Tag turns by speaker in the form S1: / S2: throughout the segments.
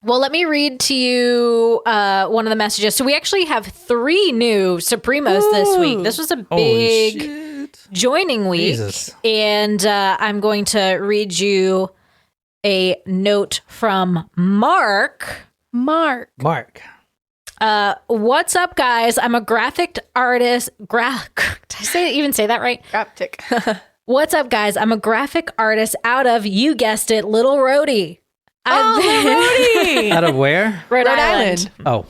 S1: Well, let me read to you one of the messages. So we actually have 3 new Supremos this week. This was a big joining week. Jesus. And I'm going to read you a note from Mark. What's up, guys? I'm a graphic artist. Did I even say that right?
S2: Graphic.
S1: What's up, guys? I'm a graphic artist out of, you guessed it, Little Rhodey.
S2: Rhodey!
S3: Out of where?
S1: Rhode Island.
S3: Oh.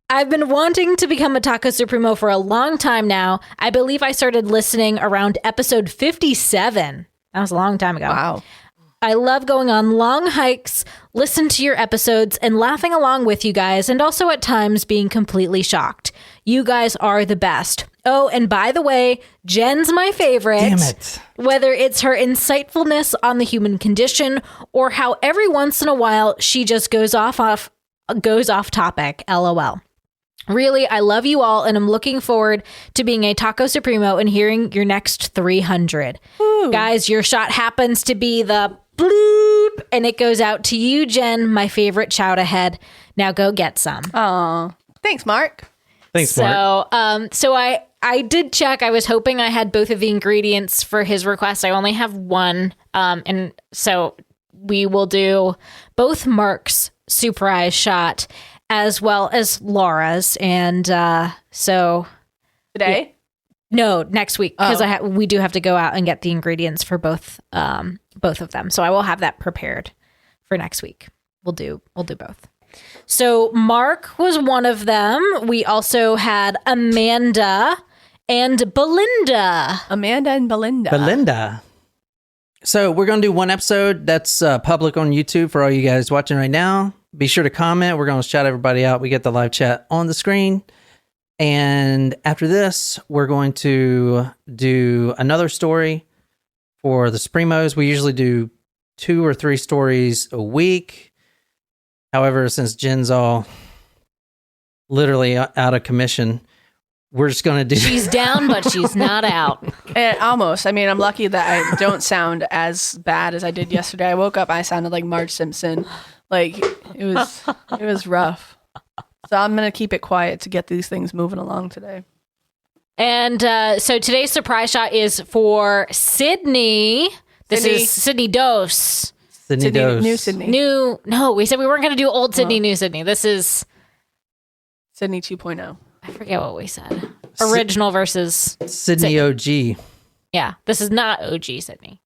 S1: I've been wanting to become a Taco Supremo for a long time now. I believe I started listening around episode 57. That was a long time ago.
S2: Wow.
S1: I love going on long hikes, listen to your episodes, and laughing along with you guys, and also at times being completely shocked. You guys are the best. Oh, and by the way, Jen's my favorite.
S3: Damn it.
S1: Whether it's her insightfulness on the human condition or how every once in a while she just goes off topic. LOL. Really, I love you all, and I'm looking forward to being a Taco Supremo and hearing your next 300. Ooh. Guys, your shot happens to be the bloop, and it goes out to you, Jen, my favorite shout ahead. Now go get some.
S2: Oh, thanks, Mark.
S1: Mark. So I did check. I was hoping I had both of the ingredients for his request. I only have one. And so we will do both Mark's surprise shot as well as Laura's. And so
S2: today?
S1: No, next week, because we do have to go out and get the ingredients for both of them. So I will have that prepared for next week. We'll do both. So Mark was one of them. We also had Amanda and Belinda.
S3: Belinda. So we're going to do one episode that's public on YouTube for all you guys watching right now. Be sure to comment. We're going to shout everybody out. We get the live chat on the screen. And after this, we're going to do another story for the Supremos. We usually do 2 or 3 stories a week. However, since Jen's all literally out of commission, we're just going to do...
S1: She's down, but she's not out.
S2: Almost. I mean, I'm lucky that I don't sound as bad as I did yesterday. I woke up, I sounded like Marge Simpson. Like, it was rough. So I'm going to keep it quiet to get these things moving along today.
S1: And so today's surprise shot is for Sydney. This is Sydney Dose.
S3: Sydney Dose.
S2: New Sydney.
S1: No, we said we weren't going to do old Sydney, new Sydney. This is
S2: Sydney 2.0.
S1: I forget what we said. Original versus
S3: Sydney OG.
S1: Yeah, this is not OG Sydney.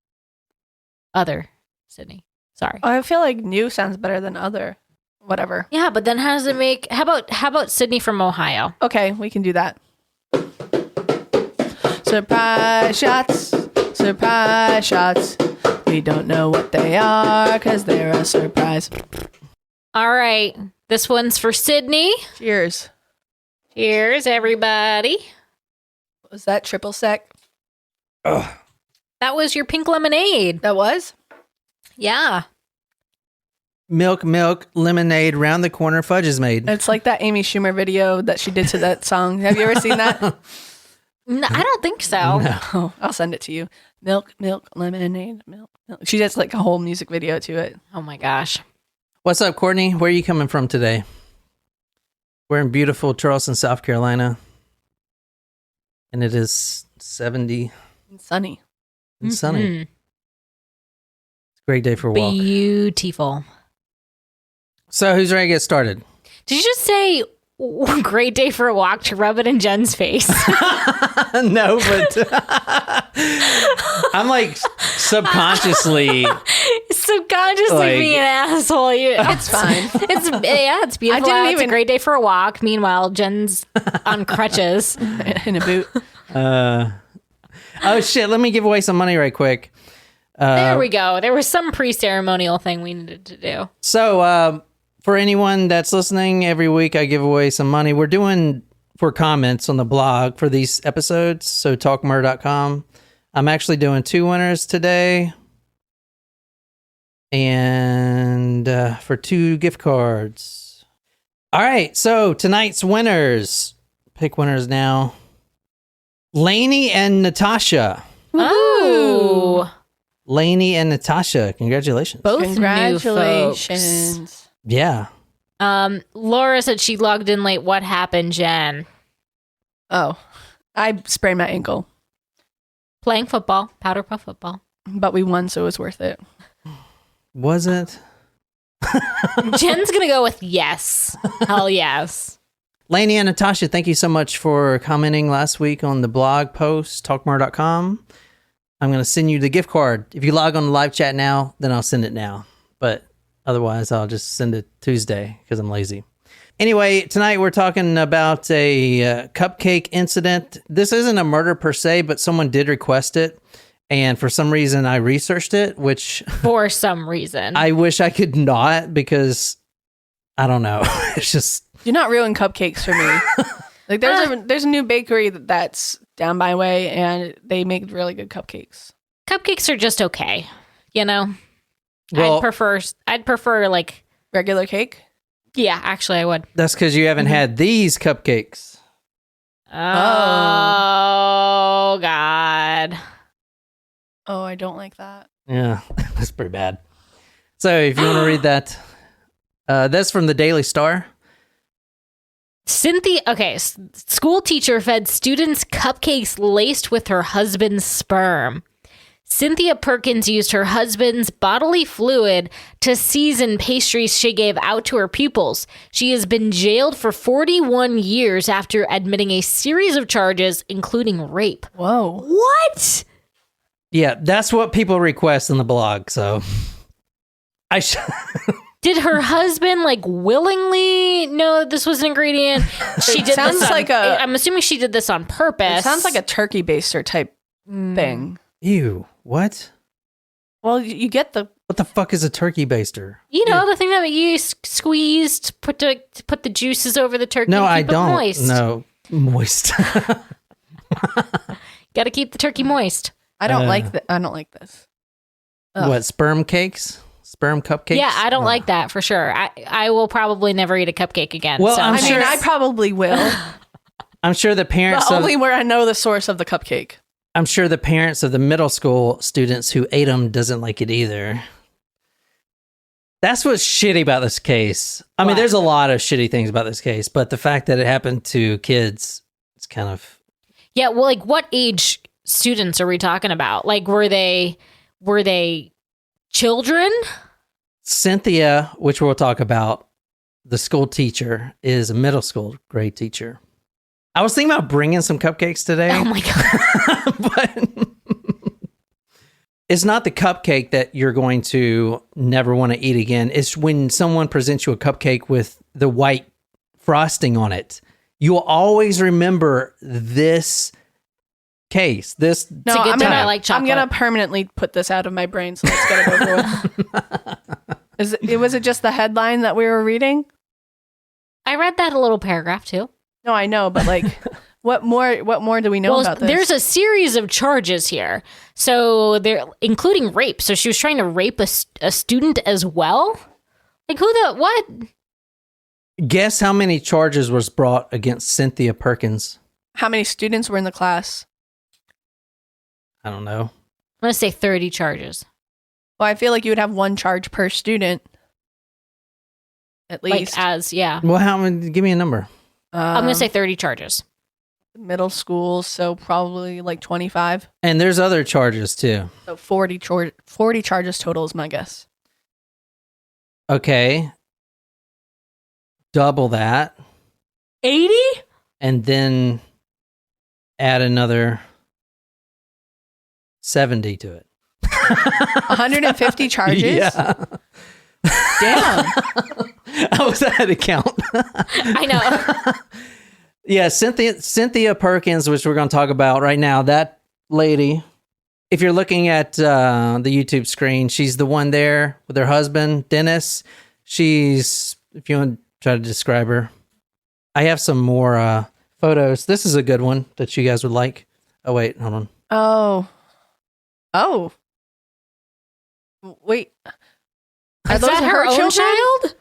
S1: Other Sydney. Sorry.
S2: I feel like new sounds better than other. Whatever.
S1: Yeah, but then how does it make... How about Sydney from Ohio?
S2: Okay, we can do that. Surprise shots. Surprise shots. We don't know what they are because they're a surprise.
S1: All right. This one's for Sydney.
S2: Cheers.
S1: Cheers, everybody.
S2: Was that triple sec?
S3: Ugh.
S1: That was your pink lemonade.
S2: That was?
S1: Yeah.
S3: Milk, lemonade, round the corner, fudge is made.
S2: It's like that Amy Schumer video that she did to that song. Have you ever seen that?
S1: No, I don't think so.
S3: No.
S2: Oh, I'll send it to you. Milk, lemonade, milk. She does like a whole music video to it.
S1: Oh my gosh.
S3: What's up, Courtney? Where are you coming from today? We're in beautiful Charleston, South Carolina. And it is 70.
S2: And sunny.
S3: And sunny. It's a great day for a walk.
S1: Beautiful.
S3: So who's ready to get started?
S1: Did you just say great day for a walk to rub it in Jen's face?
S3: No, but I'm like subconsciously
S1: being an asshole.
S2: It's fine.
S1: It's beautiful. It's a great day for a walk. Meanwhile, Jen's on crutches
S2: in a boot.
S3: Oh shit! Let me give away some money right quick.
S1: There we go. There was some pre-ceremonial thing we needed to do.
S3: So, for anyone that's listening, every week I give away some money. We're doing for comments on the blog for these episodes, so talkmur.com. I'm actually doing 2 winners today. And for 2 gift cards. All right, so tonight's winners. Pick winners now. Lainey and Natasha.
S1: Oh.
S3: Lainey and Natasha, congratulations.
S1: Both
S2: congratulations.
S1: New folks.
S3: Yeah.
S1: Laura said she logged in late. What happened, Jen?
S2: Oh, I sprained my ankle,
S1: Playing football, powder puff football.
S2: but we won, so it was worth it.
S3: Was it?
S1: Jen's gonna go with yes. Hell yes.
S3: Lainey and Natasha, thank you so much for commenting last week on the blog post, talkmore.com. I'm going to send you the gift card. If you log on the live chat now, then I'll send it now. But otherwise, I'll just send it Tuesday because I'm lazy. Anyway, tonight we're talking about a cupcake incident. This isn't a murder per se, but someone did request it. And for some reason, I researched it, which...
S1: For some reason.
S3: I wish I could not because, I don't know. It's just...
S2: You're not ruining cupcakes for me. Like there's a new bakery that's down my way, and they make really good cupcakes.
S1: Cupcakes are just okay, you know.
S3: Well,
S1: I'd prefer like
S2: Regular cake.
S1: yeah. Actually, I would.
S3: that's because you haven't had these cupcakes.
S1: Oh God.
S2: Oh, I don't like that.
S3: Yeah, that's pretty bad. So if you want to read that, that's from the Daily Star.
S1: Cynthia, okay, school teacher fed students cupcakes laced with her husband's sperm. Cynthia Perkins used her husband's bodily fluid to season pastries she gave out to her pupils. She has been jailed for 41 years after admitting a series of charges, including rape.
S2: Whoa.
S1: What?
S3: Yeah, that's what people request in the blog. So
S1: Did her husband like willingly know this was an ingredient? She did
S2: sounds
S1: this
S2: like
S1: I'm assuming she did this on purpose.
S2: It sounds like a turkey baster type thing.
S3: Ew, what?
S2: Well, you get the
S3: What the fuck is a turkey baster?
S1: You know, the thing that you squeezed, put the juices over the turkey.
S3: No,
S1: and keep
S3: I
S1: it
S3: don't.
S1: Moist.
S3: No, moist.
S1: Got to keep the turkey moist.
S2: I don't like I don't like this. Ugh.
S3: What, sperm cakes? Sperm cupcakes?
S1: Yeah, I don't
S3: No.
S1: like that for sure. I will probably never eat a cupcake again.
S3: Well,
S1: so
S3: I'm
S2: I
S3: sure-
S2: mean, I probably will,
S3: I'm sure the parents
S2: but
S3: of,
S2: only where I know the source of the cupcake.
S3: I'm sure the parents of the middle school students who ate them doesn't like it either. That's what's shitty about this case. I mean,
S1: What?
S3: there's a lot of shitty things about this case, but the fact that it happened to kids, it's kind of...
S1: Yeah, well, like what age students are we talking about? Like were they children?
S3: Cynthia, which we'll talk about, the school teacher, is a middle school grade teacher. I was thinking about bringing some cupcakes today.
S1: Oh my God.
S3: But it's not the cupcake that you're going to never want to eat again. It's when someone presents you a cupcake with the white frosting on it. You'll always remember this case. This
S2: No,
S1: a good
S2: I'm
S1: time.
S2: gonna
S1: I like chocolate.
S2: I'm gonna permanently put this out of my brain. So let's get it over with. Was it just the headline that we were reading?
S1: I read that a little paragraph too.
S2: No, I know, but like, what more do we know about this?
S1: There's a series of charges here. So they're including rape. So she was trying to rape a student as well? Like what?
S3: Guess how many charges was brought against Cynthia Perkins?
S2: How many students were in the class?
S3: I don't know.
S1: I'm going to say 30 charges.
S2: Well, I feel like you would have one charge per student. At least.
S1: Yeah.
S3: Well, how many? Give me a number.
S1: I'm going to say 30 charges.
S2: Middle school, so probably like 25.
S3: And there's other charges too.
S2: So 40 charges total is my guess.
S3: Okay. Double that.
S1: 80?
S3: And then add another 70 to it.
S2: 150 charges?
S3: Yeah.
S2: Damn.
S3: I was at a count.
S1: I know.
S3: Yeah, Cynthia Perkins, which we're going to talk about right now. That lady, if you're looking at the YouTube screen, she's the one there with her husband, Dennis. She's, if you want to try to describe her, I have some more photos. This is a good one that you guys would like. Oh, wait, hold on.
S2: Oh. Wait. Are
S1: Is
S2: those
S1: that her own
S2: children?
S1: child?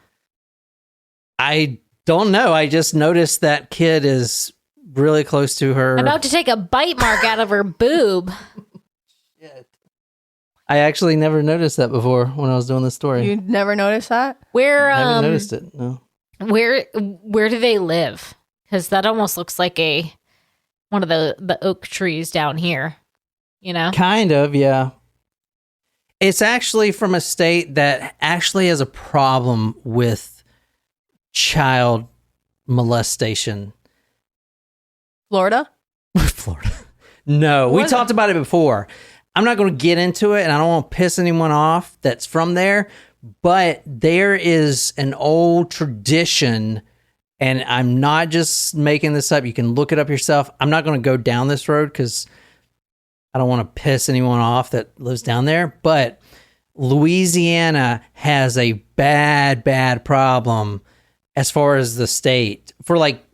S3: I don't know. I just noticed that kid is really close to her.
S1: About to take a bite mark out of her boob.
S3: Shit. I actually never noticed that before when I was doing this story.
S2: You never noticed that?
S1: Where
S3: I haven't noticed it. No.
S1: where do they live? Because that almost looks like one of the oak trees down here. You know,
S3: Kind of, yeah. It's actually from a state that actually has a problem with child molestation.
S2: Florida?
S3: Florida. No, we talked about it before. I'm not going to get into it, and I don't want to piss anyone off that's from there, but there is an old tradition, and I'm not just making this up. You can look it up yourself. I'm not going to go down this road because I don't want to piss anyone off that lives down there, but Louisiana has a bad problem as far as the state for like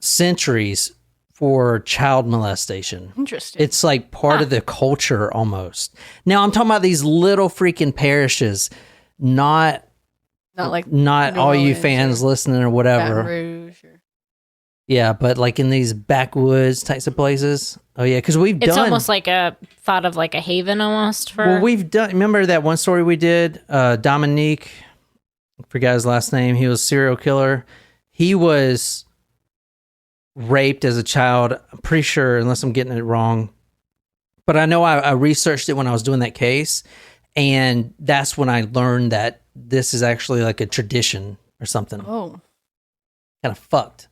S3: centuries for child molestation.
S2: Interesting.
S3: It's like part of the culture almost. Now I'm talking about these little freaking parishes, not
S2: like
S3: not all you fans listening or whatever.
S2: Baton Rouge or...
S3: Yeah, but like in these backwoods types of places. Oh yeah, because
S1: it's almost like a thought of like a haven almost for.
S3: Well, we've done. Remember that one story we did? Dominique, I forgot his last name. He was a serial killer. He was raped as a child. I'm pretty sure, unless I'm getting it wrong. But I know I researched it when I was doing that case, and that's when I learned that this is actually like a tradition or something.
S2: Oh,
S3: kind of fucked.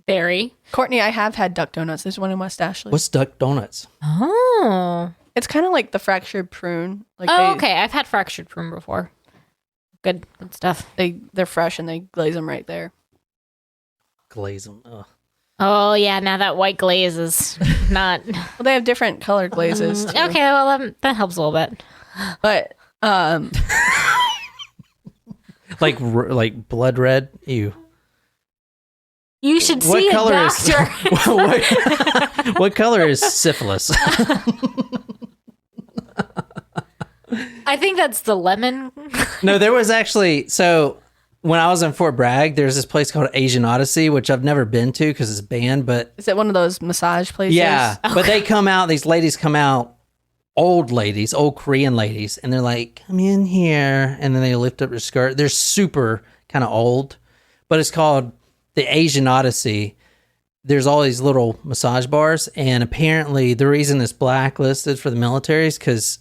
S1: Very.
S2: Courtney, I have had duck donuts. There's one in West Ashley.
S3: What's duck donuts?
S1: Oh.
S2: It's kind of like the fractured prune. Like
S1: Okay. I've had fractured prune before. Good stuff.
S2: They're fresh and they glaze them right there.
S3: Glaze them. Ugh.
S1: Oh yeah, now that white glaze is not.
S2: Well, they have different colored glazes. Too.
S1: Okay, well that helps a little bit.
S2: But
S3: like blood red. Ew.
S1: You should see a doctor.
S3: What color is syphilis?
S1: I think that's the lemon.
S3: No, there was actually, so when I was in Fort Bragg, there's this place called Asian Odyssey, which I've never been to because it's banned, but
S2: is it one of those massage places?
S3: yeah, but they come out, these ladies come out, old ladies, old Korean ladies, and they're like, come in here, and then they lift up their skirt. They're super kind of old, but it's called the Asian Odyssey. There's all these little massage bars, and apparently the reason it's blacklisted for the military is because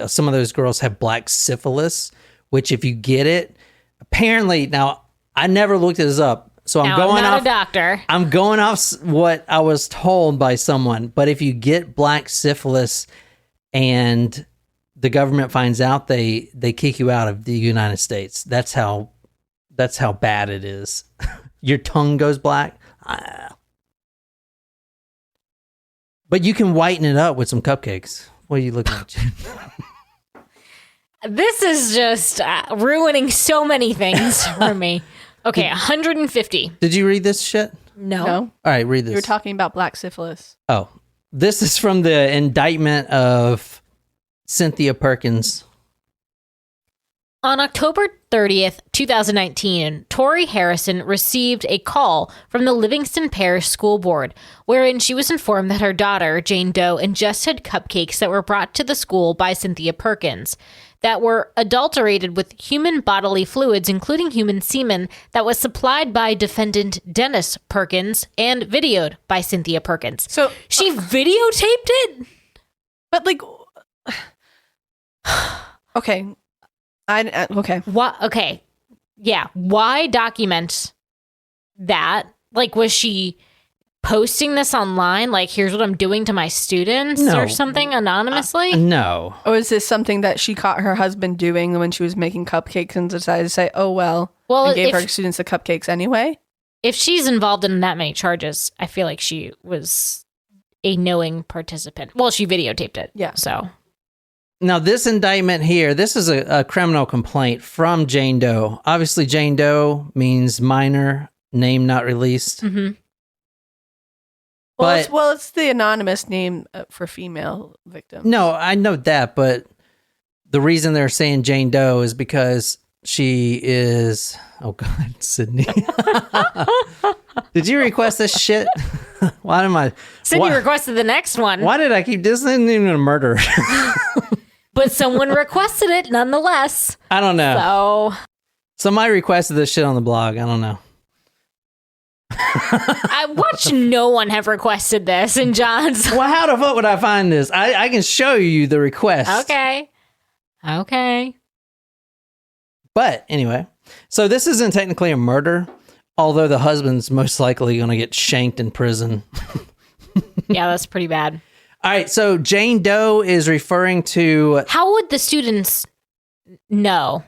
S3: some of those girls have black syphilis, which if you get it, apparently, now I never looked this up, so I'm not
S1: a doctor.
S3: I'm going off what I was told by someone, but if you get black syphilis and the government finds out, they kick you out of the United States. That's how bad it is. Your tongue goes black. But you can whiten it up with some cupcakes. What are you looking at?
S1: This is just ruining so many things for me. Okay, 150.
S3: Did you read this shit?
S1: No.
S3: All right, read this.
S2: You were talking about black syphilis.
S3: Oh, this is from the indictment of Cynthia Perkins.
S1: On October 30th, 2019, Tori Harrison received a call from the Livingston Parish School Board, wherein she was informed that her daughter, Jane Doe, ingested cupcakes that were brought to the school by Cynthia Perkins that were adulterated with human bodily fluids, including human semen, that was supplied by defendant Dennis Perkins and videoed by Cynthia Perkins.
S2: So
S1: she videotaped it?
S2: But like... Okay. Okay.
S1: What? Okay. Yeah. Why document that? Like, was she posting this online? Like, here's what I'm doing to my students or something anonymously?
S3: No.
S2: Or is this something that she caught her husband doing when she was making cupcakes and decided to say, oh, well and gave her students the cupcakes anyway?
S1: If she's involved in that many charges, I feel like she was a knowing participant. Well, she videotaped it.
S2: Yeah.
S1: So...
S3: Now, this indictment here, this is a criminal complaint from Jane Doe. Obviously, Jane Doe means minor, name not released.
S1: Mm-hmm.
S2: Well, it's the anonymous name for female victims.
S3: No, I know that, but the reason they're saying Jane Doe is because she is... Oh, God, Sydney. Did you request this shit?
S1: Sydney requested the next one.
S3: Why did I keep... This isn't even a murder.
S1: but someone requested it nonetheless.
S3: I don't know.
S1: So
S3: Somebody requested this shit on the blog. I don't know.
S1: I watched no one have requested this in John's.
S3: Well, how the fuck would I find this? I can show you the request.
S1: Okay.
S3: But anyway, so this isn't technically a murder, although the husband's most likely going to get shanked in prison.
S1: Yeah, that's pretty bad.
S3: All right, so Jane Doe is referring to...
S1: How would the students know?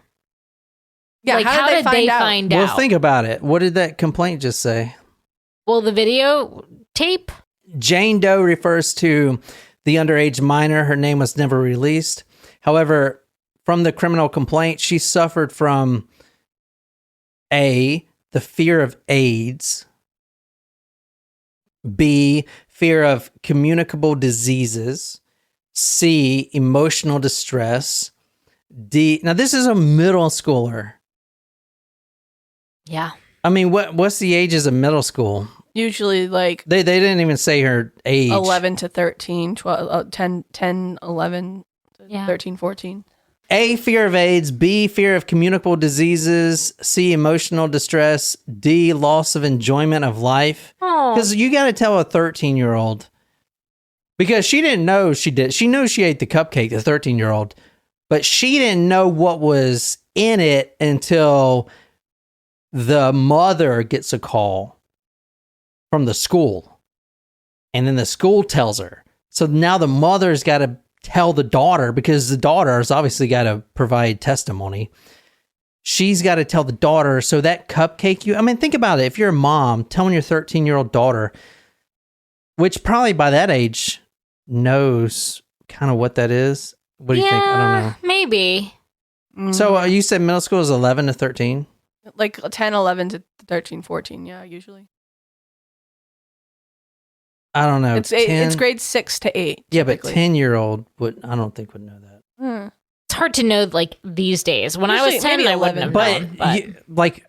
S2: Yeah,
S1: like,
S2: how did they find out?
S3: Well, think about it. What did that complaint just say?
S1: Well, the video tape?
S3: Jane Doe refers to the underage minor. Her name was never released. However, from the criminal complaint, she suffered from A, the fear of AIDS, B, fear of communicable diseases, C, emotional distress, D, now this is a middle schooler.
S1: Yeah.
S3: I mean, what's the ages of middle school?
S2: Usually like
S3: They didn't even say her age.
S2: 11 to 13, 12, 10, 11,
S1: Yeah.
S2: 13, 14.
S3: A, fear of AIDS, B, fear of communicable diseases, C, emotional distress, D, loss of enjoyment of life.
S1: Oh.
S3: Because you got to tell a 13-year-old, because she didn't know she did. She knew she ate the cupcake, the 13-year-old, but she didn't know what was in it until the mother gets a call from the school. And then the school tells her. So now the mother's got to tell the daughter, because the daughter has obviously got to provide testimony. She's got to tell the daughter. So that cupcake, I mean, think about it. If you're a mom telling your 13-year-old daughter, which probably by that age knows kind of what that is. What do you think? I don't know.
S1: Maybe.
S3: So you said middle school is 11 to 13?
S2: Like 10, 11 to 13, 14. Yeah, usually.
S3: I don't know.
S2: It's grade 6 to 8.
S3: Yeah, but
S2: typically.
S3: 10-year-old I don't think would know that.
S1: It's hard to know, like, these days. When I was
S2: Usually,
S1: 10,
S2: maybe
S1: I wouldn't
S2: 11.
S1: have known. But
S3: like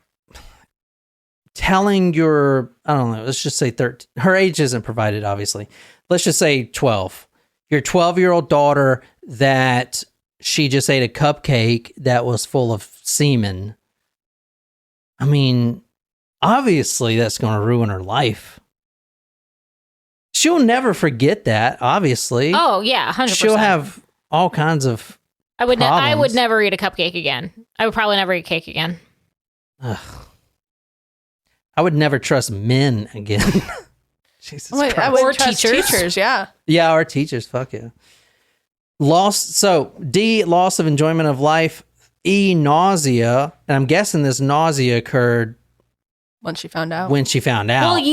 S3: telling your, I don't know, let's just say 13. Her age isn't provided, obviously. Let's just say 12. Your 12-year-old daughter that she just ate a cupcake that was full of semen. I mean, obviously that's going to ruin her life. She'll never forget that, obviously.
S1: oh, yeah, 100%.
S3: She'll have all kinds of
S1: I would
S3: problems.
S1: never eat a cupcake again. I would probably never eat cake again.
S3: Ugh. I would never trust men again. Jesus Christ.
S2: I would
S1: Or
S2: trust
S1: teachers.
S2: teachers, yeah.
S3: Yeah, our teachers, fuck yeah. So D, loss of enjoyment of life. E, nausea. And I'm guessing this nausea occurred
S2: Once she found out.
S3: when she found out.
S1: Well,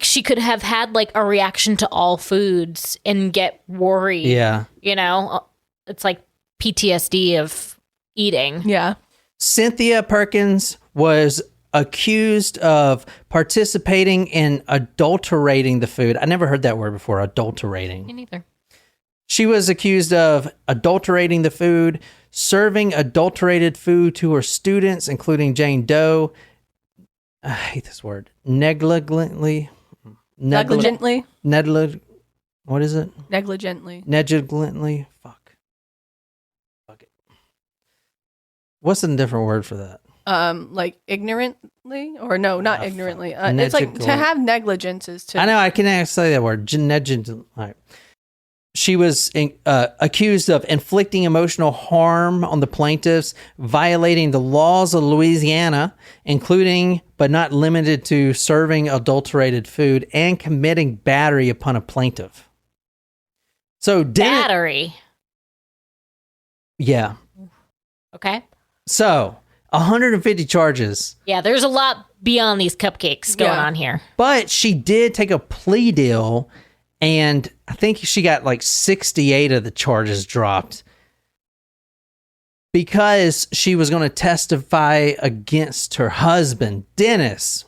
S1: she could have had, like, a reaction to all foods and get worried.
S3: Yeah.
S1: You know? It's like PTSD of eating.
S2: Yeah.
S3: Cynthia Perkins was accused of participating in adulterating the food. I never heard that word before, adulterating.
S1: Me neither.
S3: She was accused of adulterating the food, serving adulterated food to her students, including Jane Doe. I hate this word. Negligently.
S2: Negligently.
S3: What is it?
S2: Negligently.
S3: Negligently. Fuck it. What's a different word for that?
S2: Like ignorantly, or no, not
S3: Ah,
S2: ignorantly.
S3: fuck.
S2: It's like to
S3: Negligent.
S2: have negligence is to.
S3: I know, I can say that word. Negligent. All right. She was accused of inflicting emotional harm on the plaintiffs, violating the laws of Louisiana, including but not limited to serving adulterated food, and committing battery upon a plaintiff. So
S1: Battery.
S3: Yeah.
S1: Okay.
S3: So 150 charges,
S1: Yeah, there's a lot beyond these cupcakes going
S2: Yeah.
S1: on here.
S3: but she did take a plea deal, and I think she got like 68 of the charges dropped because she was going to testify against her husband, Dennis.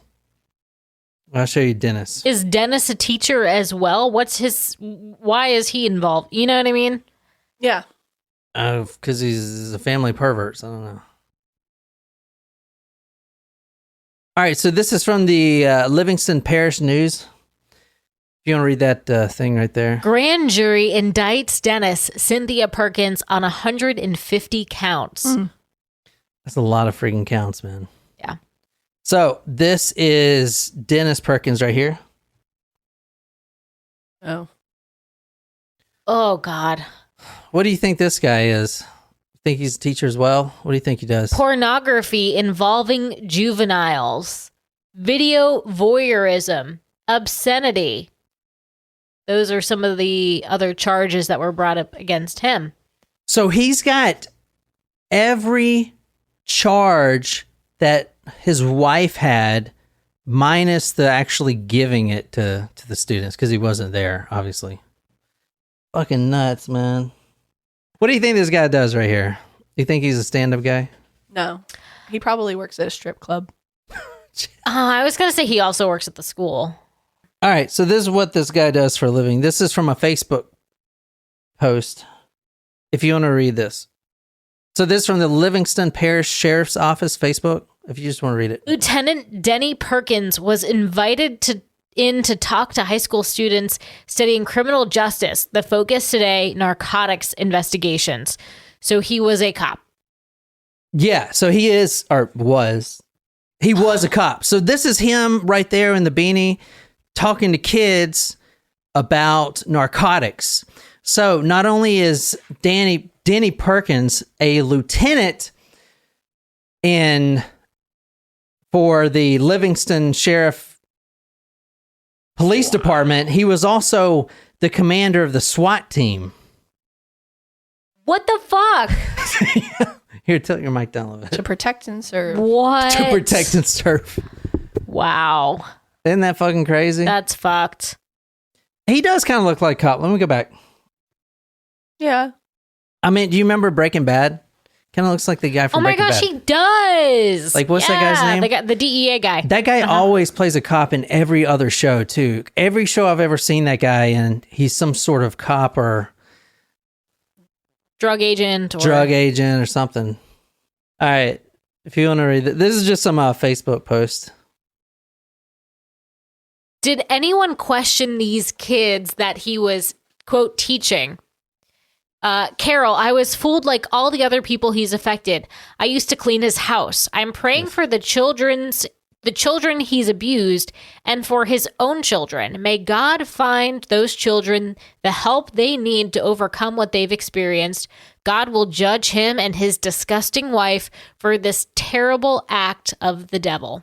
S3: I'll show you Dennis.
S1: Is Dennis a teacher as well? Why is he involved? You know what I mean?
S2: Yeah.
S3: Because he's a family pervert. So I don't know. All right, so this is from the Livingston Parish News. If you want to read that thing right there.
S1: Grand jury indicts Dennis Cynthia Perkins on 150 counts.
S3: That's a lot of freaking counts, man.
S1: Yeah.
S3: So this is Dennis Perkins right here.
S2: Oh.
S1: Oh, God.
S3: What do you think this guy is? Think he's a teacher as well? What do you think he does?
S1: Pornography involving juveniles, video voyeurism, obscenity. Those are some of the other charges that were brought up against him.
S3: So he's got every charge that his wife had, minus the actually giving it to the students, because he wasn't there, obviously. Fucking nuts, man. What do you think this guy does right here? You think he's a stand-up guy?
S2: No. He probably works at a strip club.
S1: I was going to say he also works at the school.
S3: All right, so this is what this guy does for a living. This is from a Facebook post, if you want to read this. So this is from the Livingston Parish Sheriff's Office Facebook, if you just want to read it.
S1: Lieutenant Denny Perkins was invited in to talk to high school students studying criminal justice. The focus today, narcotics investigations. So he was a cop.
S3: Yeah, so he is, or was. He was a cop. So this is him right there in the beanie talking to kids about narcotics. So not only is Denny Perkins a lieutenant for the Livingston Sheriff Police Department, he was also the commander of the SWAT team.
S1: What the fuck?
S3: Here, tilt your mic down a little bit.
S2: To protect and serve.
S1: What?
S3: To protect and serve.
S1: Wow.
S3: Isn't that fucking crazy?
S1: That's fucked.
S3: He does kind of look like a cop. Let me go back.
S2: Yeah.
S3: I mean, do you remember Breaking Bad? Kind of looks like the guy from Breaking Bad.
S1: Oh my gosh, he does.
S3: Like, what's that guy's name?
S1: The DEA guy.
S3: That guy always plays a cop in every other show, too. Every show I've ever seen that guy in, he's some sort of cop or
S1: drug agent
S3: or something. All right. If you want to read it, this is just some Facebook post.
S1: Did anyone question these kids that he was, quote, teaching? Carol, I was fooled like all the other people he's affected. I used to clean his house. I'm praying for the children he's abused and for his own children. May God find those children the help they need to overcome what they've experienced. God will judge him and his disgusting wife for this terrible act of the devil.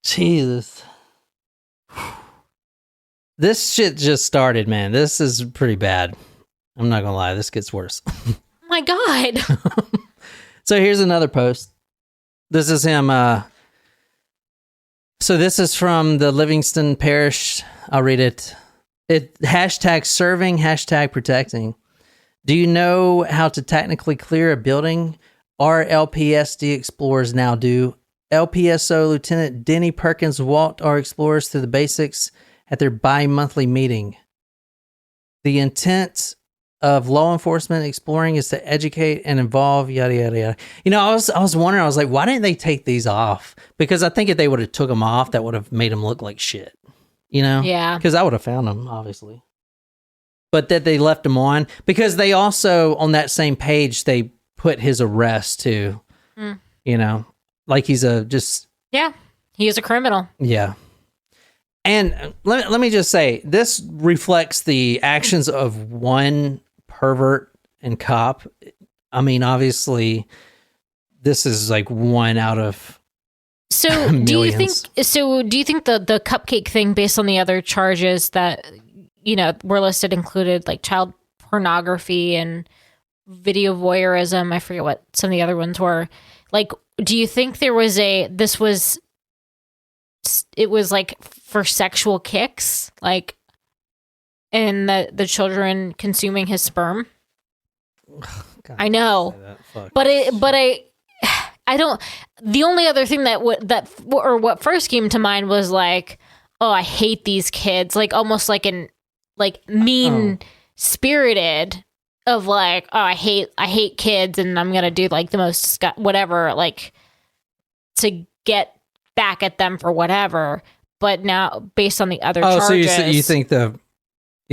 S3: Jesus. This shit just started, man. This is pretty bad. I'm not gonna lie. This gets worse.
S1: Oh my God.
S3: So here's another post. This is him. So this is from the Livingston Parish. I'll read it. Hashtag serving, hashtag protecting. Do you know how to technically clear a building? Our LPSD explorers now do. LPSO Lieutenant Denny Perkins walked our explorers through the basics at their bi-monthly meeting. The intent of law enforcement exploring is to educate and involve yada yada yada. You know, I was wondering, I was like, why didn't they take these off? Because I think if they would have took them off, that would have made them look like shit. You know?
S1: Yeah.
S3: Because I would have found them, obviously. But that they left them on, because they also, on that same page, they put his arrest too. You know, like he's
S1: Yeah, he is a criminal.
S3: Yeah. And let me just say, this reflects the actions of one pervert and cop. I mean, obviously, this is like one out of
S1: do you think the cupcake thing, based on the other charges that, you know, were listed, included like child pornography and video voyeurism? I forget what some of the other ones were. Like, do you think it was like for sexual kicks, like, and the children consuming his sperm?
S3: God,
S1: I know, but I don't. The only other thing what first came to mind was like, oh, I hate these kids, like almost like mean spirited of like, oh, I hate kids, and I'm gonna do like the most whatever, like, to get back at them for whatever. but now based on the other
S3: Oh,
S1: charges.
S3: so you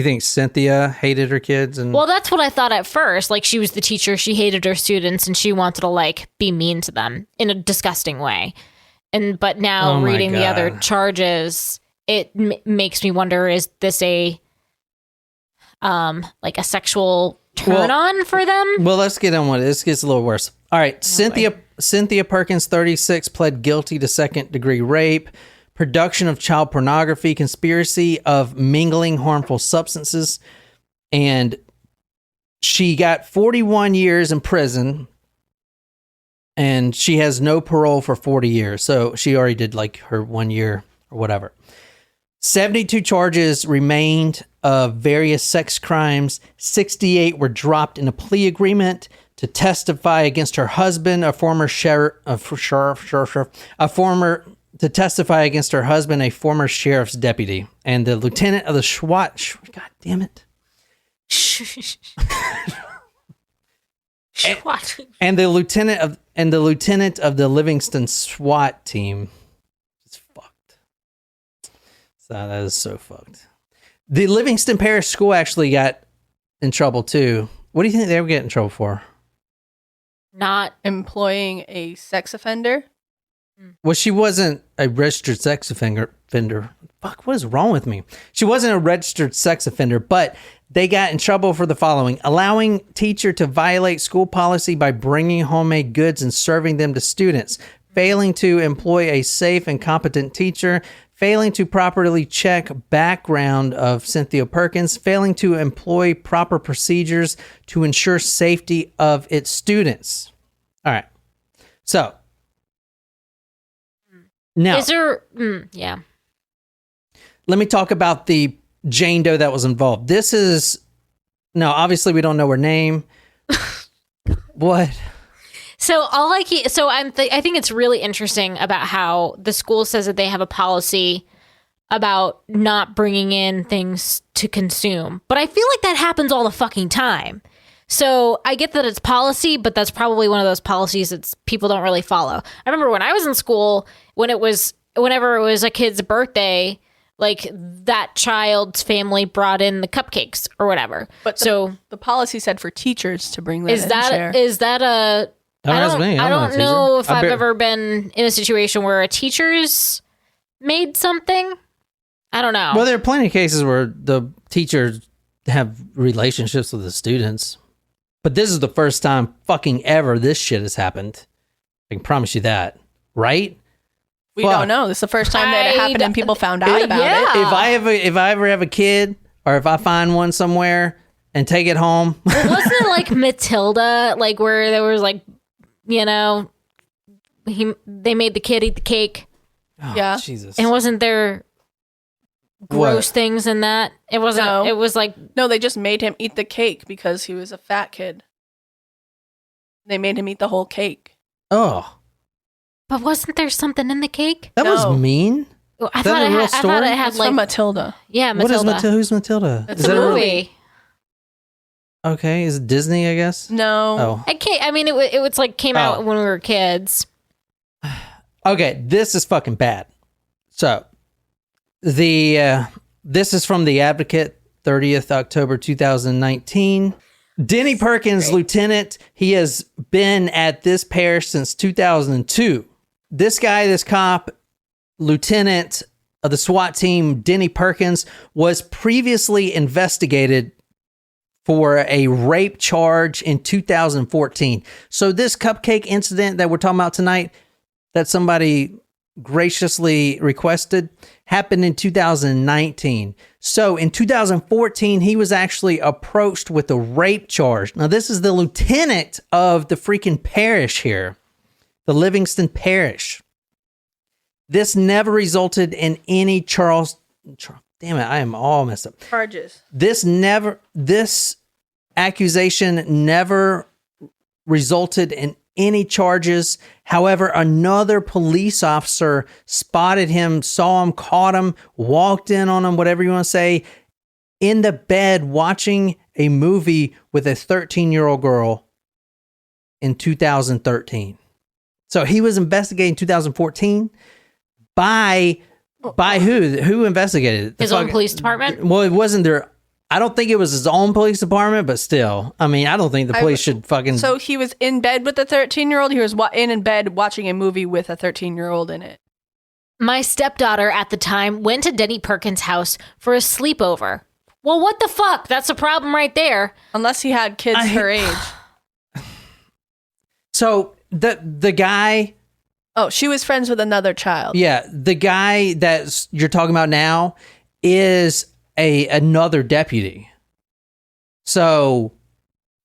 S3: think Cynthia hated her kids? And
S1: well, that's what I thought at first. Like, she was the teacher, she hated her students, and she wanted to like be mean to them in a disgusting way. But now reading the other charges, it makes me wonder: is this a like a sexual turn on for them?
S3: Well, let's get on with it. This gets a little worse. All right, Cynthia Perkins, 36, pled guilty to second-degree rape, production of child pornography, conspiracy of mingling harmful substances, and she got 41 years in prison, and she has no parole for 40 years. So she already did like her 1 year or whatever. 72 charges remained of various sex crimes. 68 were dropped in a plea agreement to testify against her husband, a former sheriff's deputy, and the lieutenant of the SWAT. God damn it! and the lieutenant of the Livingston SWAT team. It's fucked. So that is so fucked. The Livingston Parish School actually got in trouble too. What do you think they were getting in trouble for?
S2: Not employing a sex offender.
S3: Well, she wasn't a registered sex offender. Fuck, what is wrong with me? She wasn't a registered sex offender, but they got in trouble for the following: allowing teacher to violate school policy by bringing homemade goods and serving them to students, failing to employ a safe and competent teacher, failing to properly check background of Cynthia Perkins, failing to employ proper procedures to ensure safety of its students. All right. So, now,
S1: is there, yeah.
S3: Let me talk about the Jane Doe that was involved. This is, no, obviously we don't know her name. What?
S1: So I think it's really interesting about how the school says that they have a policy about not bringing in things to consume. But I feel like that happens all the fucking time. So I get that it's policy, but that's probably one of those policies that people don't really follow. I remember when I was in school, whenever it was a kid's birthday, like that child's family brought in the cupcakes or whatever.
S2: But the policy said for teachers to bring that
S1: is
S2: in.
S1: Is that a... I don't know if I've ever been in a situation where a teacher's made something. I don't know.
S3: Well, there are plenty of cases where the teachers have relationships with the students. But this is the first time fucking ever this shit has happened. I can promise you that. Right?
S2: We don't know. This is the first time that it happened and people found out about it.
S3: If I ever have a kid, or if I find one somewhere and take it home.
S1: Wasn't it like Matilda, like where there was like, you know, they made the kid eat the cake.
S3: Oh,
S2: yeah.
S3: Jesus.
S1: And wasn't there gross things in that? It wasn't.
S2: No.
S1: It was like,
S2: no, they just made him eat the cake because he was a fat kid. They made him eat the whole cake.
S3: Oh.
S1: But wasn't there something in the cake?
S3: That was mean.
S1: I thought it had
S2: it's
S1: like
S2: from Matilda.
S1: Yeah, Matilda.
S3: What is Matilda? Who's Matilda?
S1: It's a movie.
S3: Okay, is it Disney, I guess?
S2: No.
S3: Oh.
S1: It was like came out when we were kids.
S3: Okay, this is fucking bad. So, this is from The Advocate, 30th October 2019. Denny Perkins, lieutenant, he has been at this parish since 2002. This cop, lieutenant of the SWAT team, Denny Perkins, was previously investigated for a rape charge in 2014. So this cupcake incident that we're talking about tonight, that somebody graciously requested, happened in 2019. So in 2014, he was actually approached with a rape charge. Now, this is the lieutenant of the freaking parish here, the Livingston Parish. This never resulted in any damn it, I am all messed up.
S2: Charges.
S3: This accusation never resulted in any charges. However, another police officer spotted him, saw him, caught him, walked in on him, whatever you want to say, in the bed watching a movie with a 13-year-old girl in 2013. So he was investigated in 2014 by By who? Who investigated it?
S1: His own police department?
S3: Well, it wasn't there. I don't think it was his own police department, but still. I mean, I don't think the police should fucking...
S2: So he was in bed with a 13-year-old? He was in bed watching a movie with a 13-year-old in it?
S1: My stepdaughter at the time went to Denny Perkins' house for a sleepover. Well, what the fuck? That's a problem right there.
S2: Unless he had kids her age.
S3: So the guy...
S2: Oh, she was friends with another child.
S3: Yeah, the guy that you're talking about now is another deputy. So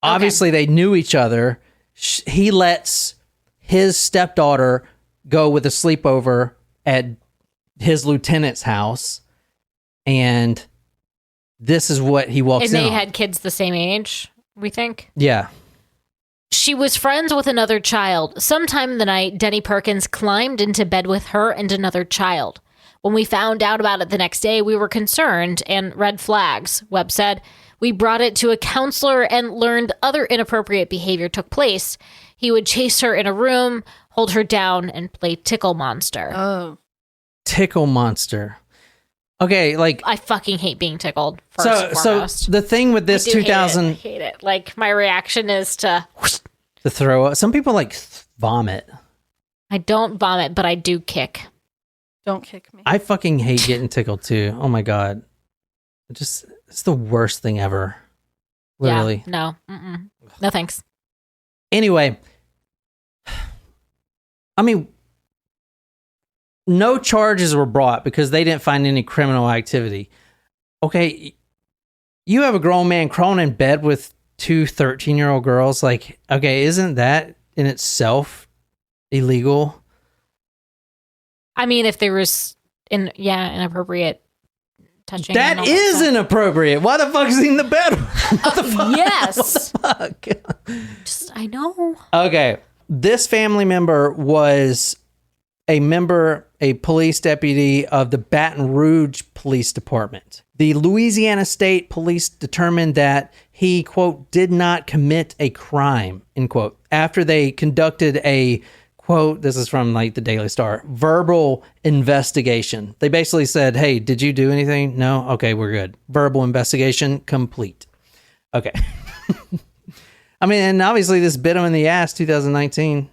S3: obviously they knew each other. He lets his stepdaughter go with a sleepover at his lieutenant's house, and this is what he walks in
S1: And they
S3: on.
S1: had kids the same age, we think?
S3: Yeah.
S1: She was friends with another child. Sometime in the night, Denny Perkins climbed into bed with her and another child. When we found out about it the next day, we were concerned and red flags, Webb said. We brought it to a counselor and learned other inappropriate behavior took place. He would chase her in a room, hold her down, and play Tickle Monster.
S2: Oh.
S3: Tickle Monster. Okay, like...
S1: I fucking hate being tickled, first and foremost.
S3: So the thing with this 2000...
S1: I hate it. Like, my reaction is to...
S3: To throw up. Some people, like, vomit.
S1: I don't vomit, but I do kick.
S2: Don't kick me.
S3: I fucking hate getting tickled, too. Oh, my God. It's the worst thing ever. Literally.
S1: Yeah, no. Mm-mm. No, thanks.
S3: Anyway, I mean, no charges were brought because they didn't find any criminal activity. Okay, you have a grown man crawling in bed with two 13-year-old girls. Like, okay, isn't that in itself illegal?
S1: I mean, if there was inappropriate touching.
S3: That is inappropriate. Why the fuck is he in the bed? What the fuck?
S1: Yes.
S3: What the fuck?
S1: I know.
S3: Okay. This family member was a police deputy of the Baton Rouge Police Department. The Louisiana State Police determined that he, quote, did not commit a crime, end quote, after they conducted a, quote, this is from like the Daily Star, verbal investigation. They basically said, hey, did you do anything? No? Okay, we're good. Verbal investigation complete. Okay. I mean, and obviously this bit him in the ass 2019,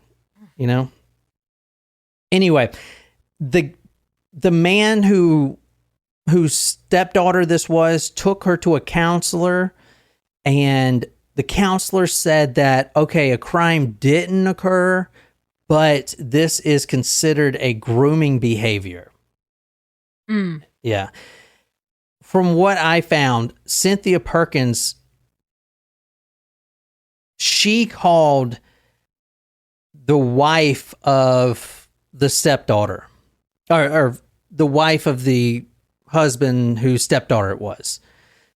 S3: you know? Anyway, the man whose stepdaughter this was took her to a counselor, and the counselor said that, okay, a crime didn't occur, but this is considered a grooming behavior. Yeah. From what I found, Cynthia Perkins, she called the wife of the stepdaughter, or the wife of the husband whose stepdaughter it was.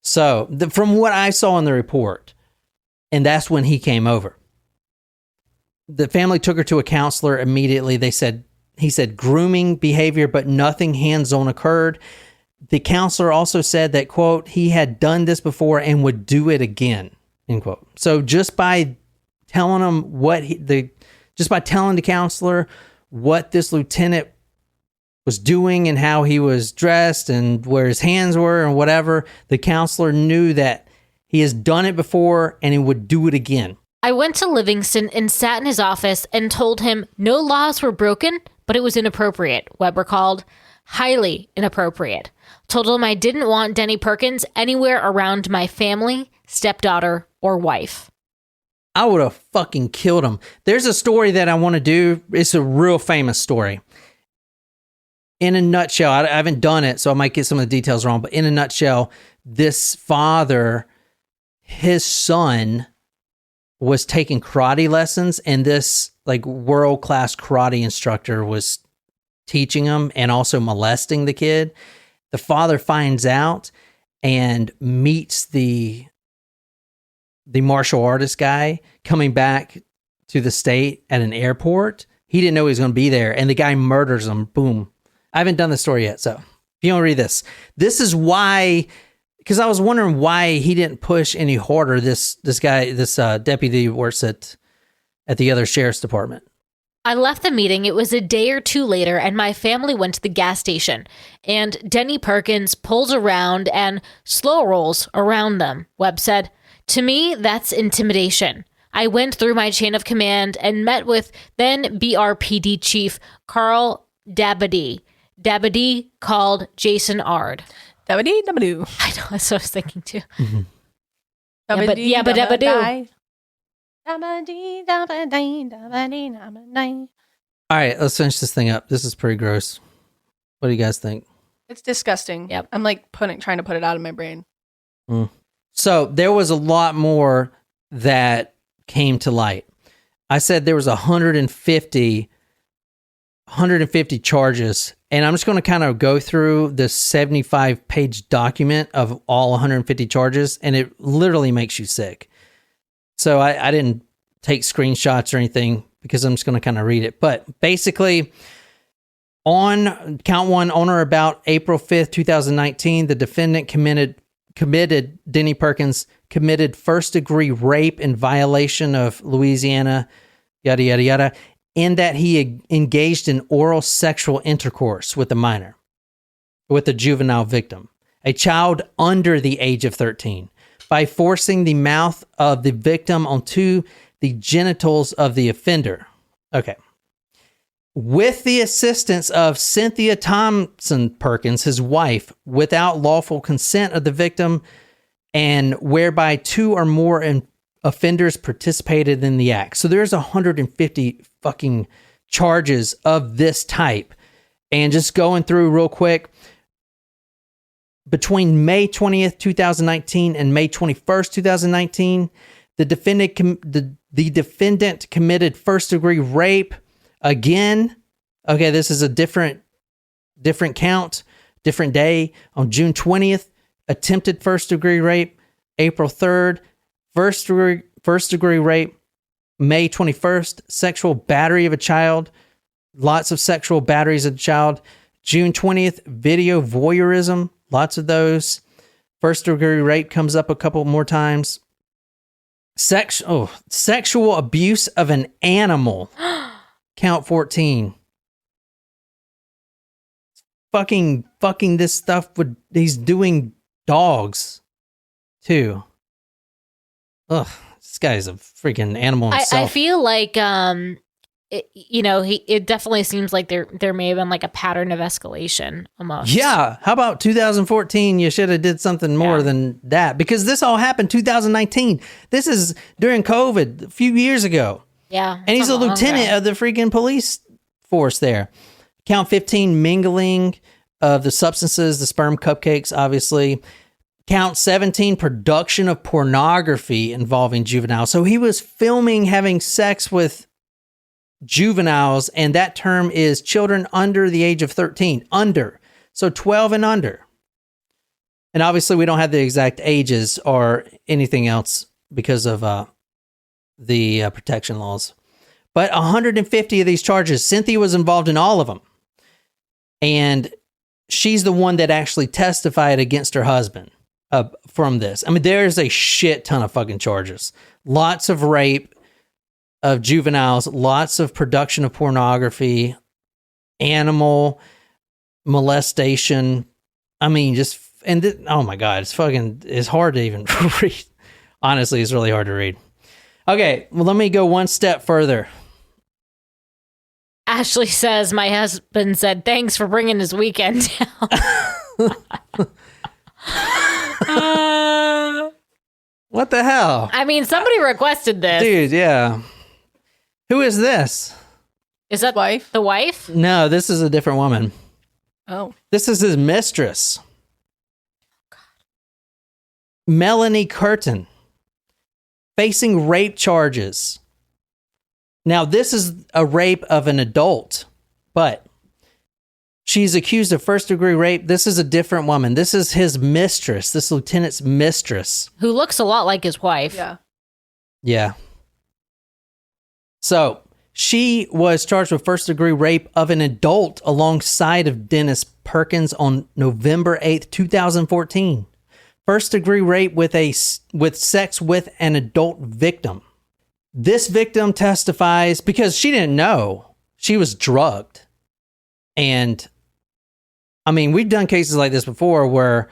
S3: So from what I saw in the report, and that's when he came over. The family took her to a counselor immediately. He said grooming behavior, but nothing hands-on occurred. The counselor also said that, quote, he had done this before and would do it again, end quote. So just by telling him just by telling the counselor what this lieutenant was doing and how he was dressed and where his hands were and whatever, the counselor knew that he has done it before and he would do it again.
S1: I went to Livingston and sat in his office and told him no laws were broken, but it was inappropriate, Webb recalled. Highly inappropriate. Told him I didn't want Denny Perkins anywhere around my family, stepdaughter, or wife.
S3: I would have fucking killed him. There's a story that I want to do. It's a real famous story. In a nutshell, I haven't done it, so I might get some of the details wrong, but in a nutshell, this father, his son was taking karate lessons, and this like world-class karate instructor was teaching him and also molesting the kid. The father finds out and meets the martial artist guy coming back to the state at an airport. He didn't know he was going to be there, and the guy murders him. Boom. I haven't done the story yet, so if you want to read this is why, because I was wondering why he didn't push any harder. This guy, this deputy works at the other sheriff's department.
S1: I left the meeting. It was a day or two later, and my family went to the gas station. And Denny Perkins pulls around and slow rolls around them, Webb said. To me, that's intimidation. I went through my chain of command and met with then BRPD Chief Carl Dabadie. Dabadie called Jason Ard.
S2: Dabadee, dabadoo.
S1: I know, that's what I was thinking too.
S3: Mm-hmm.
S2: Dabadee,
S1: Yabba dabba doo.
S2: dabadee. Dabadee, dabadee, dabadee, dabadee.
S3: All right, let's finish this thing up. This is pretty gross. What do you guys think?
S2: It's disgusting.
S1: Yep.
S2: I'm like trying to put it out of my brain.
S3: So there was a lot more that came to light. I said there was 150 charges, and I'm just going to kind of go through the 75-page document of all 150 charges, and it literally makes you sick. So I didn't take screenshots or anything because I'm just going to kind of read it. But basically, on count one, on or about April 5th, 2019, the defendant Denny Perkins committed first-degree rape in violation of Louisiana, yada, yada, yada, in that he engaged in oral sexual intercourse with a minor, with a juvenile victim, a child under the age of 13, by forcing the mouth of the victim onto the genitals of the offender. Okay. With the assistance of Cynthia Perkins, his wife, without lawful consent of the victim, and whereby two or more offenders participated in the act. So there's 150 fucking charges of this type. And just going through real quick, between May 20th, 2019 and May 21st, 2019, the defendant committed first-degree rape again. Okay, this is a different count, different day. On June 20th, attempted first-degree rape. April 3rd, first-degree rape. May 21st, sexual battery of a child. Lots of sexual batteries of a child. June 20th, video voyeurism. Lots of those. First-degree rape comes up a couple more times. Sexual abuse of an animal. Count 14. Fucking this stuff he's doing dogs too. Ugh, this guy's a freaking animal himself.
S1: I feel like it definitely seems like there may have been like a pattern of escalation almost.
S3: Yeah. How about 2014? You should have did something more than that, because this all happened 2019. This is during COVID a few years ago.
S1: Yeah.
S3: And he's a lieutenant of the freaking police force there. Count 15, mingling of the substances, the sperm cupcakes, obviously. Count 17, production of pornography involving juveniles. So he was filming having sex with juveniles, and that term is children under the age of 13. Under. So 12 and under. And obviously we don't have the exact ages or anything else because of the protection laws. But 150 of these charges, Cynthia was involved in all of them. And she's the one that actually testified against her husband from this. I mean, there's a shit ton of fucking charges. Lots of rape of juveniles, lots of production of pornography, animal molestation. I mean, oh my God, it's hard to even read. Honestly, it's really hard to read. Okay, well, let me go one step further.
S1: Ashley says, my husband said, thanks for bringing his weekend down.
S3: What the hell?
S1: I mean, somebody requested this.
S3: Dude, yeah. Who is this?
S1: Is that
S2: Wife?
S1: the wife?
S3: No, this is a different woman.
S2: Oh.
S3: This is his mistress. Melanie Curtin. Facing rape charges. Now, this is a rape of an adult, but she's accused of first-degree rape. This is a different woman. This is his mistress, this lieutenant's mistress.
S1: Who looks a lot like his wife.
S2: Yeah.
S3: Yeah. So, she was charged with first-degree rape of an adult alongside of Dennis Perkins on November 8th, 2014. First-degree rape with sex with an adult victim. This victim testifies because she didn't know. she was drugged. And I mean, we've done cases like this before where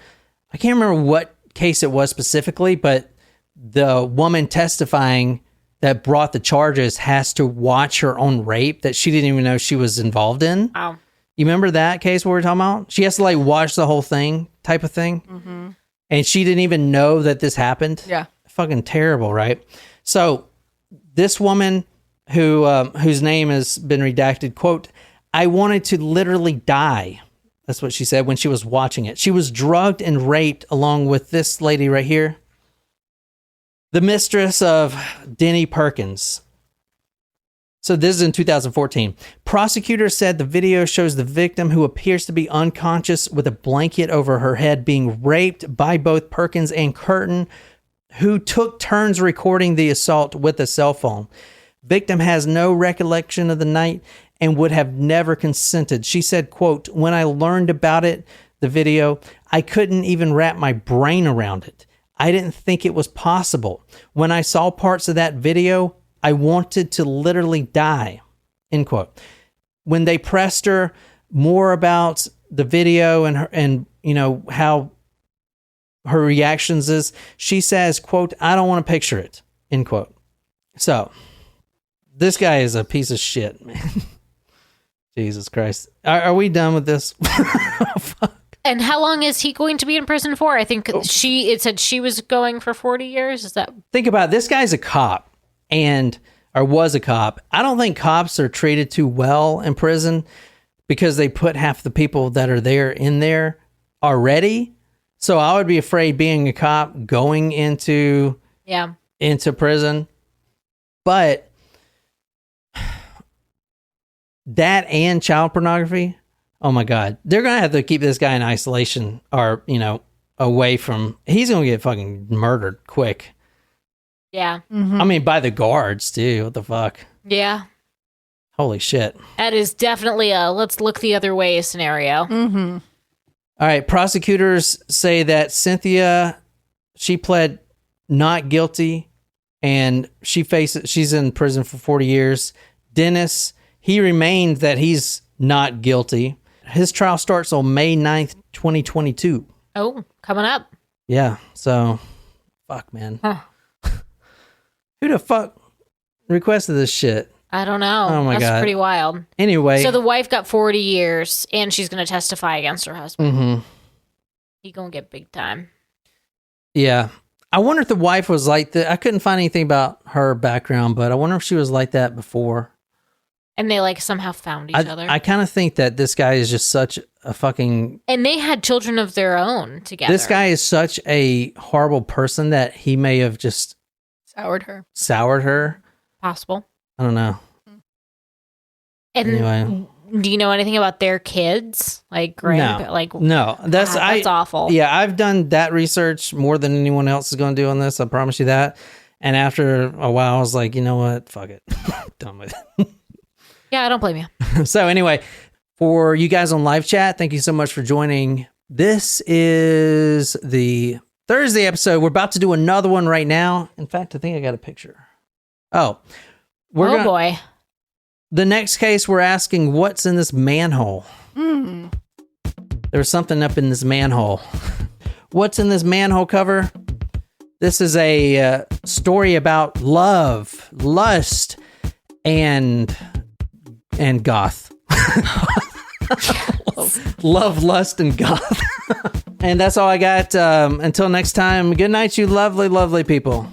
S3: I can't remember what case it was specifically, but the woman testifying that brought the charges has to watch her own rape that she didn't even know she was involved in.
S1: Wow.
S3: You remember that case we were talking about? She has to like watch the whole thing type of thing.
S2: Mm-hmm.
S3: And she didn't even know that this happened.
S2: Yeah.
S3: Fucking terrible, right? So this woman whose name has been redacted, quote, I wanted to literally die. That's what she said when she was watching it. She was drugged and raped along with this lady right here, the mistress of Denny Perkins. So this is in 2014. Prosecutors said the video shows the victim, who appears to be unconscious with a blanket over her head, being raped by both Perkins and Curtin, who took turns recording the assault with a cell phone. Victim has no recollection of the night and would have never consented. She said, quote, when I learned about it, the video, I couldn't even wrap my brain around it. I didn't think it was possible. When I saw parts of that video, I wanted to literally die, end quote. When they pressed her more about the video and you know, how her reactions is, she says, quote, I don't want to picture it, end quote. So this guy is a piece of shit, man. Jesus Christ. Are we done with this? Fuck.
S1: And how long is he going to be in prison for? I think it said she was going for 40 years. Is that?
S3: Think about it. This guy's a cop or was a cop. I don't think cops are treated too well in prison because they put half the people that are there in there already. So I would be afraid being a cop going into prison. But that and child pornography, oh my God, they're going to have to keep this guy in isolation or, you know, away from, he's going to get fucking murdered quick.
S1: Yeah.
S2: Mm-hmm.
S3: I mean, by the guards too. What the fuck?
S1: Yeah.
S3: Holy shit.
S1: That is definitely a let's look the other way scenario.
S2: Mm-hmm.
S3: All right. Prosecutors say that Cynthia, she pled not guilty and she's in prison for 40 years. Dennis, he remained that he's not guilty. His trial starts on May 9th, 2022.
S1: Oh, coming up.
S3: Yeah. So, fuck, man.
S1: Huh.
S3: Who the fuck requested this shit?
S1: I don't know.
S3: Oh my God.
S1: That's pretty wild.
S3: Anyway.
S1: So the wife got 40 years and she's going to testify against her husband.
S3: Mm-hmm.
S1: He going to get big time.
S3: Yeah. I wonder if the wife was like that. I couldn't find anything about her background, but I wonder if she was like that before.
S1: And they like somehow found each other.
S3: I kind of think that this guy is just such a fucking...
S1: And they had children of their own together.
S3: This guy is such a horrible person that he may have just... Soured her.
S1: Possible.
S3: I don't know.
S1: And
S3: anyway.
S1: Do you know anything about their kids? Like,
S3: no. That's
S1: awful.
S3: Yeah, I've done that research more than anyone else is going to do on this. I promise you that. And after a while, I was like, you know what? Fuck it. Done with it.
S1: Yeah, I don't blame you.
S3: So anyway, for you guys on live chat, thank you so much for joining. This is the Thursday episode. We're about to do another one right now. In fact, I think I got a picture. Oh.
S1: Boy.
S3: The next case, we're asking, what's in this manhole? There's something up in this manhole. What's in this manhole cover? This is a story about love, lust, and goth. Love, lust, and goth. And that's all I got. Until next time, good night, you lovely, lovely people.